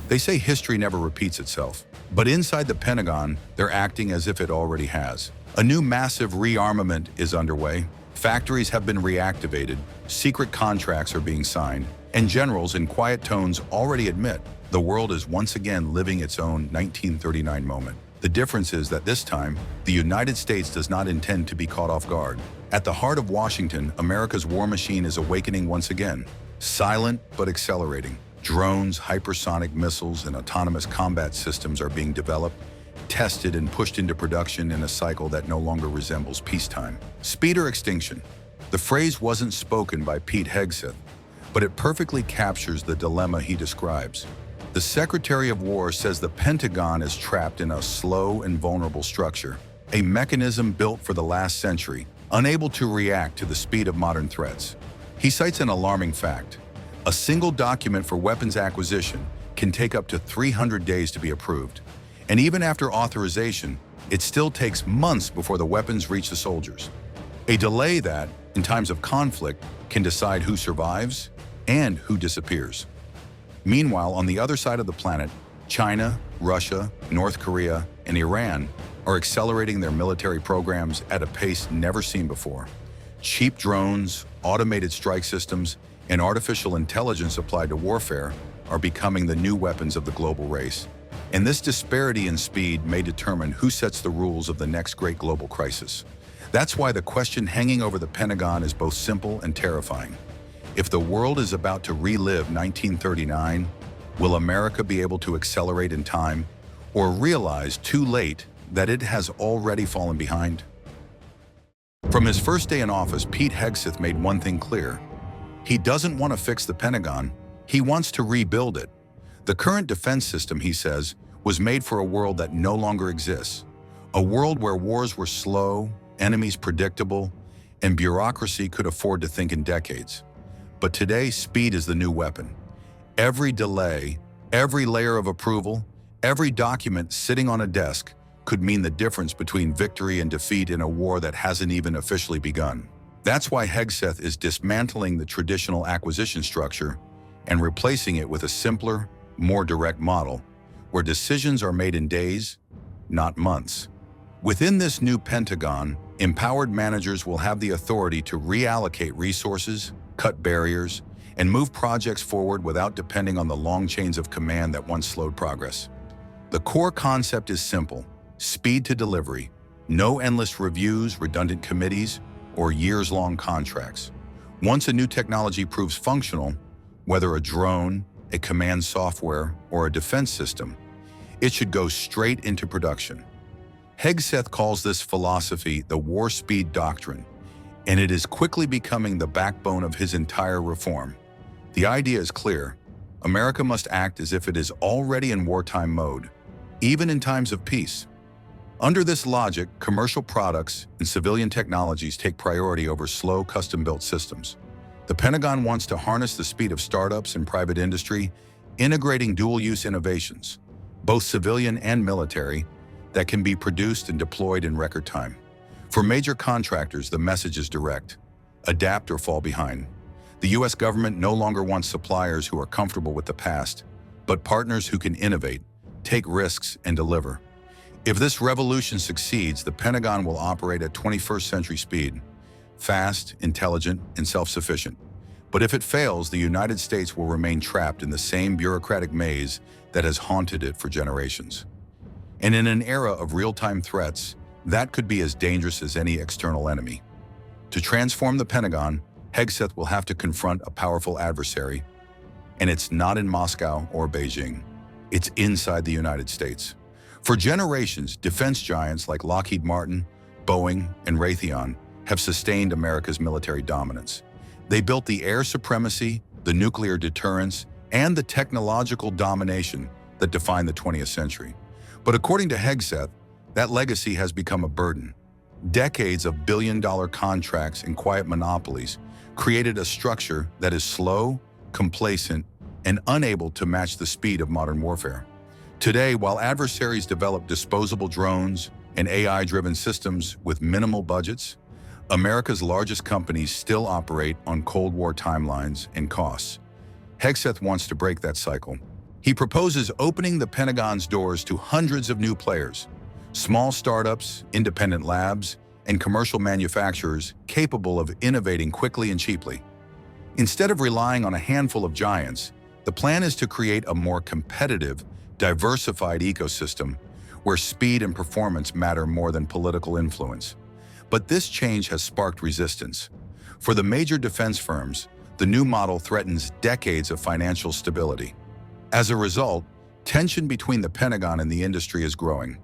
They say history never repeats itself. But inside the Pentagon, they're acting as if it already has. A new massive rearmament is underway. Factories have been reactivated, secret contracts are being signed, and generals in quiet tones already admit the world is once again living its own 1939 moment. The difference is that this time, the United States does not intend to be caught off guard. At the heart of Washington, America's war machine is awakening once again. Silent but accelerating. Drones, hypersonic missiles, and autonomous combat systems are being developed, tested, and pushed into production in a cycle that no longer resembles peacetime. Speed or extinction? The phrase wasn't spoken by Pete Hegseth, but it perfectly captures the dilemma he describes. The Secretary of War says the Pentagon is trapped in a slow and vulnerable structure, a mechanism built for the last century, unable to react to the speed of modern threats. He cites an alarming fact. A single document for weapons acquisition can take up to 300 days to be approved. And even after authorization, it still takes months before the weapons reach the soldiers. A delay that, in times of conflict, can decide who survives and who disappears. Meanwhile, on the other side of the planet, China, Russia, North Korea, and Iran are accelerating their military programs at a pace never seen before. Cheap drones, automated strike systems, and artificial intelligence applied to warfare are becoming the new weapons of the global race. And this disparity in speed may determine who sets the rules of the next great global crisis. That's why the question hanging over the Pentagon is both simple and terrifying. If the world is about to relive 1939, will America be able to accelerate in time, or realize too late that it has already fallen behind? From his first day in office, Pete Hegseth made one thing clear. He doesn't want to fix the Pentagon, he wants to rebuild it. The current defense system, he says, was made for a world that no longer exists. A world where wars were slow, enemies predictable, and bureaucracy could afford to think in decades. But today, speed is the new weapon. Every delay, every layer of approval, every document sitting on a desk could mean the difference between victory and defeat in a war that hasn't even officially begun. That's why Hegseth is dismantling the traditional acquisition structure and replacing it with a simpler, more direct model, where decisions are made in days, not months. Within this new Pentagon, empowered managers will have the authority to reallocate resources, cut barriers, and move projects forward without depending on the long chains of command that once slowed progress. The core concept is simple: speed to delivery, no endless reviews, redundant committees, or years-long contracts. Once a new technology proves functional, whether a drone, a command software, or a defense system, it should go straight into production. Hegseth calls this philosophy the War-Speed Doctrine, and it is quickly becoming the backbone of his entire reform. The idea is clear. America must act as if it is already in wartime mode, even in times of peace. Under this logic, commercial products and civilian technologies take priority over slow, custom-built systems. The Pentagon wants to harness the speed of startups and private industry, integrating dual-use innovations, both civilian and military, that can be produced and deployed in record time. For major contractors, the message is direct: adapt or fall behind. The U.S. government no longer wants suppliers who are comfortable with the past, but partners who can innovate, take risks, and deliver. If this revolution succeeds, the Pentagon will operate at 21st century speed, fast, intelligent, and self-sufficient. But if it fails, the United States will remain trapped in the same bureaucratic maze that has haunted it for generations. And in an era of real-time threats, that could be as dangerous as any external enemy. To transform the Pentagon, Hegseth will have to confront a powerful adversary, and it's not in Moscow or Beijing. It's inside the United States. For generations, defense giants like Lockheed Martin, Boeing, and Raytheon have sustained America's military dominance. They built the air supremacy, the nuclear deterrence, and the technological domination that defined the 20th century. But according to Hegseth, that legacy has become a burden. Decades of billion-dollar contracts and quiet monopolies created a structure that is slow, complacent, and unable to match the speed of modern warfare. Today, while adversaries develop disposable drones and AI-driven systems with minimal budgets, America's largest companies still operate on Cold War timelines and costs. Hegseth wants to break that cycle. He proposes opening the Pentagon's doors to hundreds of new players, small startups, independent labs, and commercial manufacturers capable of innovating quickly and cheaply. Instead of relying on a handful of giants, the plan is to create a more competitive, diversified ecosystem where speed and performance matter more than political influence. But this change has sparked resistance. For the major defense firms, the new model threatens decades of financial stability. As a result, tension between the Pentagon and the industry is growing.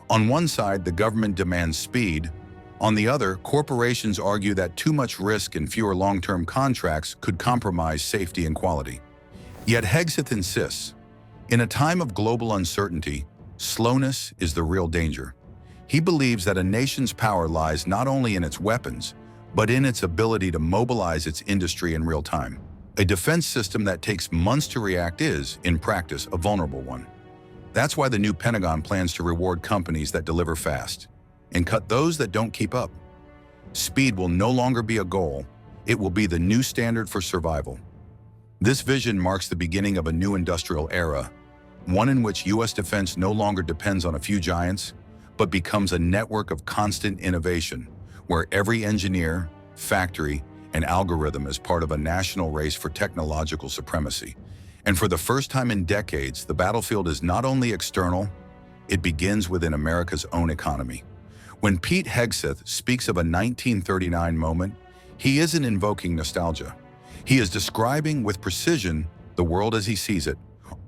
On one side, the government demands speed. On the other, corporations argue that too much risk and fewer long-term contracts could compromise safety and quality. Yet Hegseth insists, in a time of global uncertainty, slowness is the real danger. He believes that a nation's power lies not only in its weapons, but in its ability to mobilize its industry in real time. A defense system that takes months to react is, in practice, a vulnerable one. That's why the new Pentagon plans to reward companies that deliver fast and cut those that don't keep up. Speed will no longer be a goal, it will be the new standard for survival. This vision marks the beginning of a new industrial era, one in which U.S. defense no longer depends on a few giants, but becomes a network of constant innovation, where every engineer, factory, and algorithm is part of a national race for technological supremacy. And for the first time in decades, the battlefield is not only external, it begins within America's own economy. When Pete Hegseth speaks of a 1939 moment, he isn't invoking nostalgia. He is describing with precision the world as he sees it,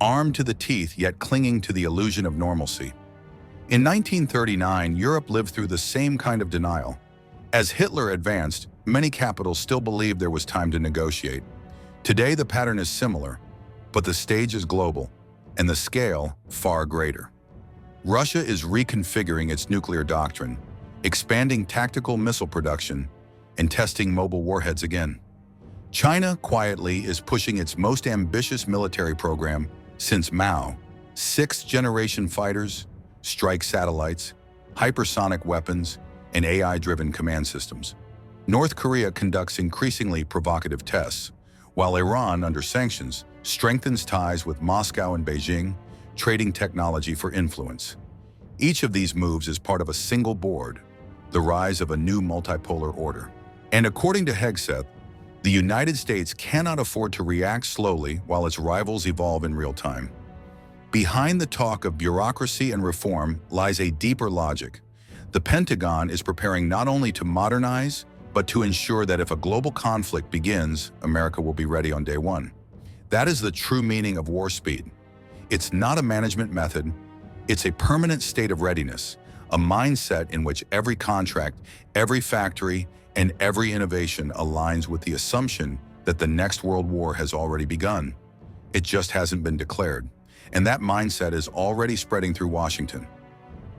armed to the teeth yet clinging to the illusion of normalcy. In 1939, Europe lived through the same kind of denial. As Hitler advanced, many capitals still believed there was time to negotiate. Today, the pattern is similar, but the stage is global, and the scale far greater. Russia is reconfiguring its nuclear doctrine, expanding tactical missile production, and testing mobile warheads again. China quietly is pushing its most ambitious military program since Mao: sixth-generation fighters, strike satellites, hypersonic weapons, and AI-driven command systems. North Korea conducts increasingly provocative tests, while Iran, under sanctions, strengthens ties with Moscow and Beijing, trading technology for influence. Each of these moves is part of a single board, the rise of a new multipolar order. And according to Hegseth, the United States cannot afford to react slowly while its rivals evolve in real time. Behind the talk of bureaucracy and reform lies a deeper logic. The Pentagon is preparing not only to modernize, but to ensure that if a global conflict begins, America will be ready on day one. That is the true meaning of war speed. It's not a management method, it's a permanent state of readiness, a mindset in which every contract, every factory, and every innovation aligns with the assumption that the next world war has already begun. It just hasn't been declared. And that mindset is already spreading through Washington.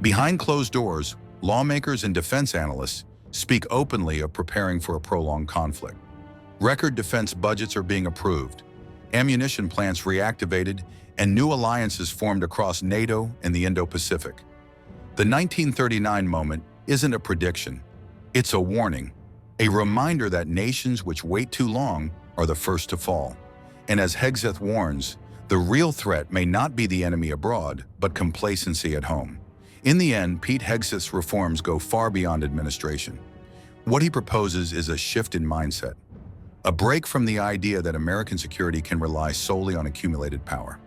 Behind closed doors, lawmakers and defense analysts speak openly of preparing for a prolonged conflict. Record defense budgets are being approved, ammunition plants reactivated, and new alliances formed across NATO and the Indo-Pacific. The 1939 moment isn't a prediction, it's a warning, a reminder that nations which wait too long are the first to fall. And as Hegseth warns, the real threat may not be the enemy abroad, but complacency at home. In the end, Pete Hegseth's reforms go far beyond administration. What he proposes is a shift in mindset, a break from the idea that American security can rely solely on accumulated power.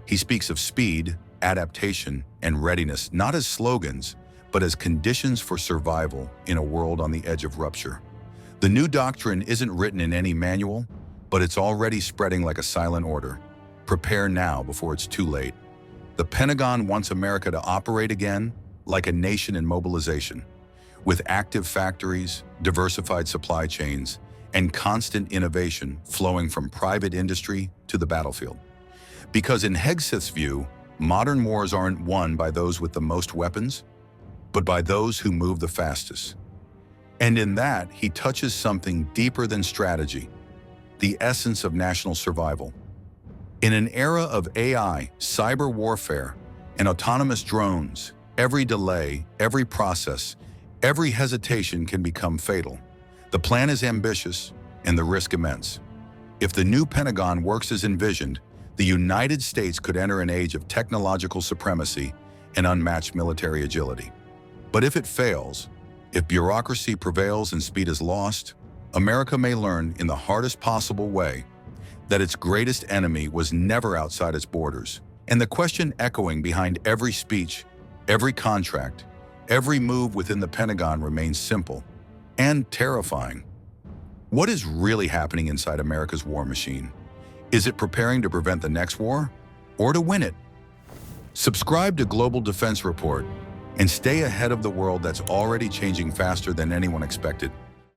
He speaks of speed, adaptation, and readiness not as slogans, but as conditions for survival in a world on the edge of rupture. The new doctrine isn't written in any manual, but it's already spreading like a silent order. Prepare now before it's too late. The Pentagon wants America to operate again like a nation in mobilization, with active factories, diversified supply chains, and constant innovation flowing from private industry to the battlefield. Because in Hegseth's view, modern wars aren't won by those with the most weapons, but by those who move the fastest. And in that, he touches something deeper than strategy, the essence of national survival. In an era of AI, cyber warfare, and autonomous drones, every delay, every process, every hesitation can become fatal. The plan is ambitious and the risk immense. If the new Pentagon works as envisioned, the United States could enter an age of technological supremacy and unmatched military agility. But if it fails, if bureaucracy prevails and speed is lost, America may learn in the hardest possible way that its greatest enemy was never outside its borders. And the question echoing behind every speech, every contract, every move within the Pentagon remains simple and terrifying. What is really happening inside America's war machine? Is it preparing to prevent the next war or to win it? Subscribe to Global Defense Report and stay ahead of the world that's already changing faster than anyone expected.